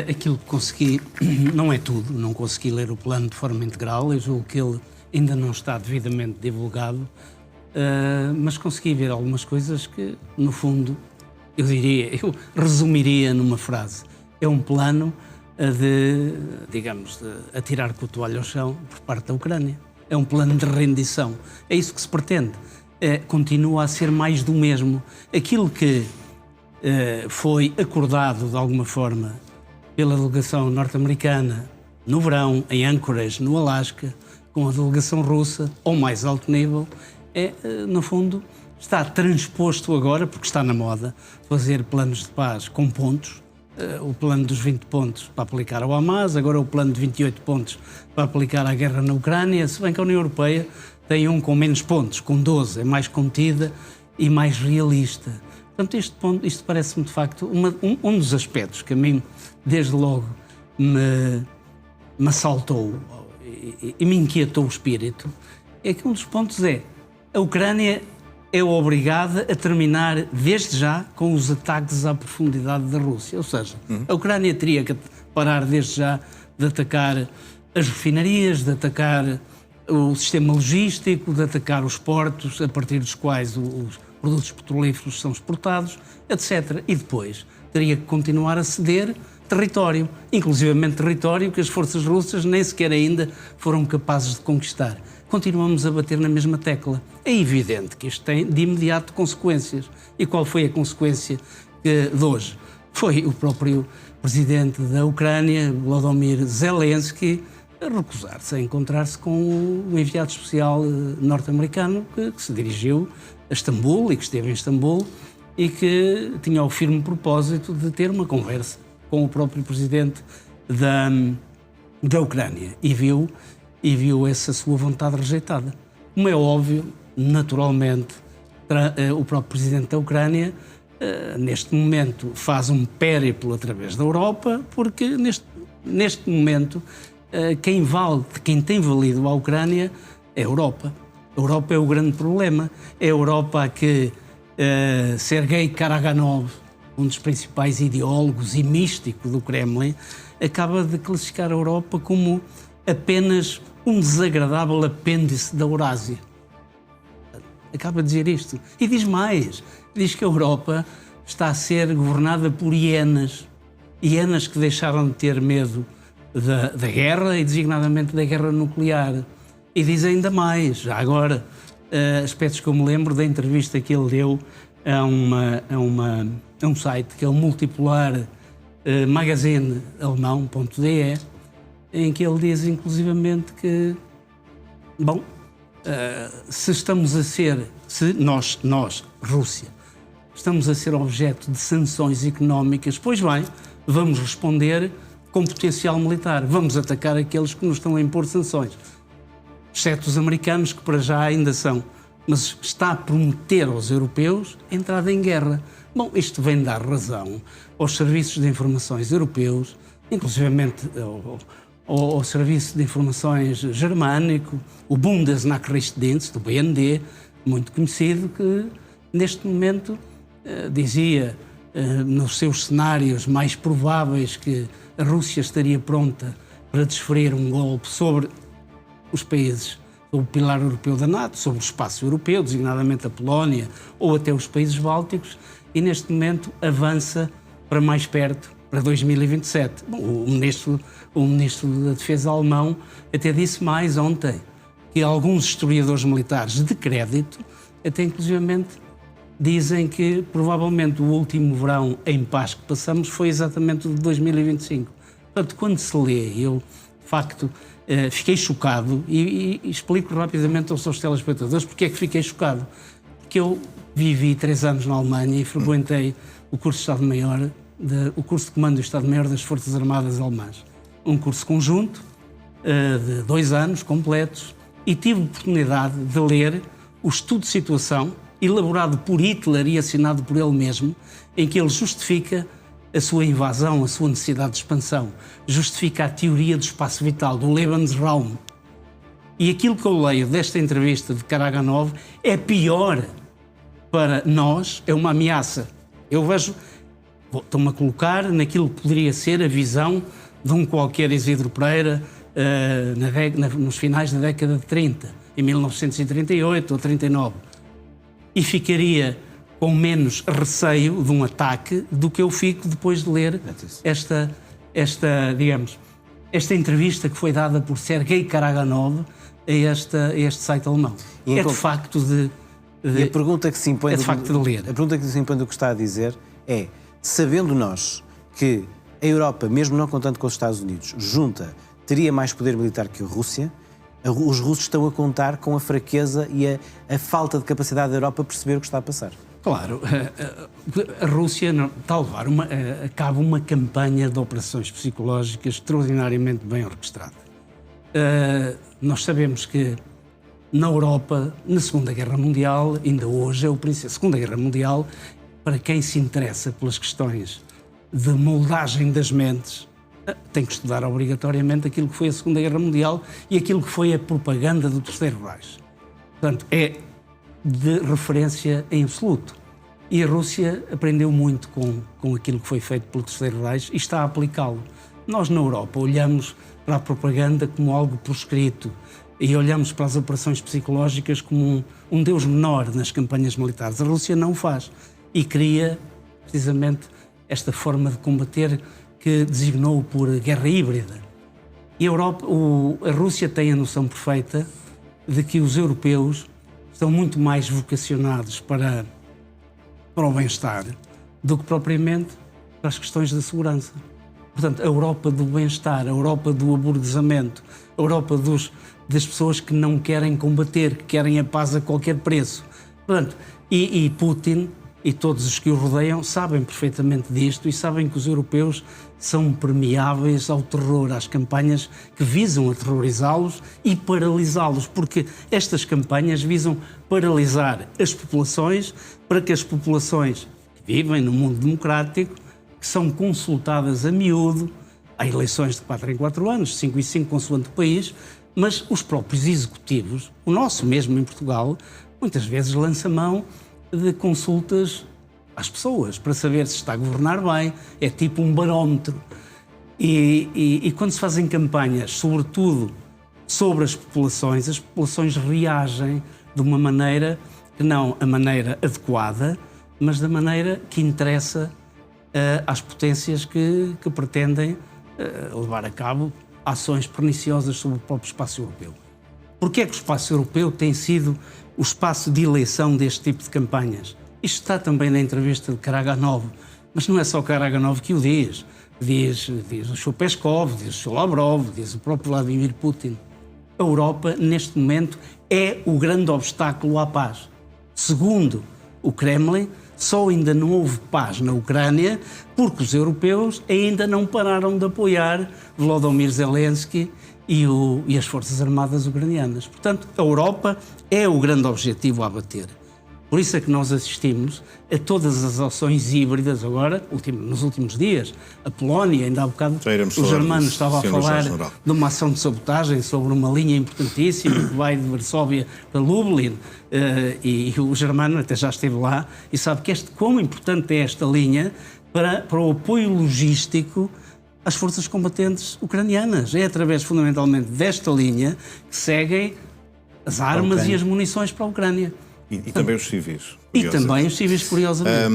Aquilo que consegui, não é tudo, não consegui ler o plano de forma integral, eu julgo que ele ainda não está devidamente divulgado, mas consegui ver algumas coisas que, no fundo, eu resumiria numa frase. É um plano de atirar com a toalha ao chão por parte da Ucrânia. É um plano de rendição. É isso que se pretende. Continua a ser mais do mesmo. Aquilo que foi acordado, de alguma forma, pela delegação norte-americana no verão, em Anchorage, no Alasca, com a delegação russa, ao mais alto nível, no fundo, está transposto agora, porque está na moda, fazer planos de paz com pontos. O plano dos 20 pontos para aplicar ao Hamas, agora o plano de 28 pontos para aplicar à guerra na Ucrânia, se bem que a União Europeia tem um com menos pontos, com 12, é mais contida e mais realista. Portanto, isto parece-me de facto um dos aspectos que a mim, desde logo, me assaltou e me inquietou o espírito, é que um dos pontos é a Ucrânia é obrigada a terminar desde já com os ataques à profundidade da Rússia. Ou seja, a Ucrânia teria que parar desde já de atacar as refinarias, de atacar o sistema logístico, de atacar os portos a partir dos quais os produtos petrolíferos são exportados, etc. E depois teria que continuar a ceder território, inclusivamente território que as forças russas nem sequer ainda foram capazes de conquistar. Continuamos a bater na mesma tecla. É evidente que isto tem de imediato consequências. E qual foi a consequência de hoje? Foi o próprio presidente da Ucrânia, Volodymyr Zelensky, a recusar-se a encontrar-se com o enviado especial norte-americano que se dirigiu a Istambul e que esteve em Istambul e que tinha o firme propósito de ter uma conversa com o próprio presidente da Ucrânia e viu essa sua vontade rejeitada. Como é óbvio, naturalmente, o próprio presidente da Ucrânia, neste momento, faz um périplo através da Europa, porque neste momento quem tem valido a Ucrânia é a Europa. A Europa é o grande problema. É a Europa a que Sergei Karaganov, um dos principais ideólogos e místico do Kremlin, acaba de classificar a Europa como apenas um desagradável apêndice da Eurásia. Acaba de dizer isto. E diz mais. Diz que a Europa está a ser governada por hienas. Hienas que deixaram de ter medo da guerra e designadamente da guerra nuclear. E diz ainda mais. Já agora, aspectos que eu me lembro da entrevista que ele deu a um site que é o Multipolar Magazine alemão.de, em que ele diz inclusivamente que, se nós, Rússia, estamos a ser objeto de sanções económicas, pois bem, vamos responder com potencial militar, vamos atacar aqueles que nos estão a impor sanções, exceto os americanos, que para já ainda são, mas está a prometer aos europeus a entrada em guerra. Bom, isto vem dar razão aos serviços de informações europeus, inclusivamente ao Serviço de Informações germânico, o Bundesnachrichtendienst, do BND, muito conhecido, que neste momento dizia nos seus cenários mais prováveis que a Rússia estaria pronta para desferir um golpe sobre os países, sobre o pilar europeu da NATO, sobre o espaço europeu, designadamente a Polónia ou até os países bálticos, e neste momento avança para mais perto, para 2027. Bom, o ministro da Defesa alemão até disse mais ontem que alguns historiadores militares de crédito, até inclusivamente, dizem que provavelmente o último verão em paz que passamos foi exatamente o de 2025. Portanto, quando se lê, eu, de facto, fiquei chocado e explico rapidamente aos seus telespectadores porque é que fiquei chocado. Porque eu vivi 3 anos na Alemanha e frequentei o curso de Estado-Maior, o curso de Comando do Estado-Maior das Forças Armadas Alemãs. Um curso conjunto de 2 anos completos e tive a oportunidade de ler o estudo de situação elaborado por Hitler e assinado por ele mesmo, em que ele justifica a sua invasão, a sua necessidade de expansão, justifica a teoria do espaço vital, do Lebensraum. E aquilo que eu leio desta entrevista de Karaganov é pior para nós, é uma ameaça. Eu vejo Estou-me a colocar naquilo que poderia ser a visão de um qualquer Isidro Pereira nos finais da década de 30, em 1938 ou 39. E ficaria com menos receio de um ataque do que eu fico depois de ler esta entrevista que foi dada por Sergei Karaganov a este site alemão. É de facto e a pergunta que se impõe de ler. A pergunta que se impõe do que está a dizer é, sabendo nós que a Europa, mesmo não contando com os Estados Unidos, junta, teria mais poder militar que a Rússia, os russos estão a contar com a fraqueza e a falta de capacidade da Europa a perceber o que está a passar. Claro, a Rússia está a levar a cabo uma campanha de operações psicológicas extraordinariamente bem orquestrada. Nós sabemos que na Europa, na Segunda Guerra Mundial, ainda hoje a Segunda Guerra Mundial, para quem se interessa pelas questões de moldagem das mentes, tem que estudar obrigatoriamente aquilo que foi a Segunda Guerra Mundial e aquilo que foi a propaganda do Terceiro Reich. Portanto, é de referência em absoluto. E a Rússia aprendeu muito com aquilo que foi feito pelo Terceiro Reich e está a aplicá-lo. Nós, na Europa, olhamos para a propaganda como algo proscrito e olhamos para as operações psicológicas como um deus menor nas campanhas militares. A Rússia não o faz e cria, precisamente, esta forma de combater que designou por guerra híbrida. E a Rússia tem a noção perfeita de que os europeus estão muito mais vocacionados para o bem-estar do que propriamente para as questões da segurança. Portanto, a Europa do bem-estar, a Europa do aburguesamento, a Europa das pessoas que não querem combater, que querem a paz a qualquer preço. Portanto, e Putin e todos os que o rodeiam sabem perfeitamente disto e sabem que os europeus são permeáveis ao terror, às campanhas que visam aterrorizá-los e paralisá-los, porque estas campanhas visam paralisar as populações para que as populações que vivem no mundo democrático, que são consultadas a miúdo, há eleições de 4 em 4 anos, 5 em 5 consoante o país, mas os próprios executivos, o nosso mesmo em Portugal, muitas vezes lança mão de consultas às pessoas para saber se está a governar bem, é tipo um barómetro. E quando se fazem campanhas, sobretudo sobre as populações reagem de uma maneira que não a maneira adequada, mas da maneira que interessa às potências que pretendem levar a cabo ações perniciosas sobre o próprio espaço europeu. Porquê é que o espaço europeu tem sido o espaço de eleição deste tipo de campanhas? Isto está também na entrevista de Karaganov, mas não é só Karaganov que o diz. Diz o Sr. Peskov, diz o Sr. Lavrov, diz o próprio Vladimir Putin. A Europa, neste momento, é o grande obstáculo à paz. Segundo o Kremlin, só ainda não houve paz na Ucrânia porque os europeus ainda não pararam de apoiar Volodymyr Zelensky e as Forças Armadas ucranianas. Portanto, a Europa é o grande objetivo a bater. Por isso é que nós assistimos a todas as ações híbridas agora, nos últimos dias. A Polónia, ainda há bocado, o Germano estava a falar de uma ação de sabotagem sobre uma linha importantíssima que vai de Varsóvia para Lublin, e o Germano até já esteve lá e sabe que quão importante é esta linha para o apoio logístico às forças combatentes ucranianas. É através, fundamentalmente, desta linha que seguem as armas e as munições para a Ucrânia. E também os civis. E também os civis, curiosamente.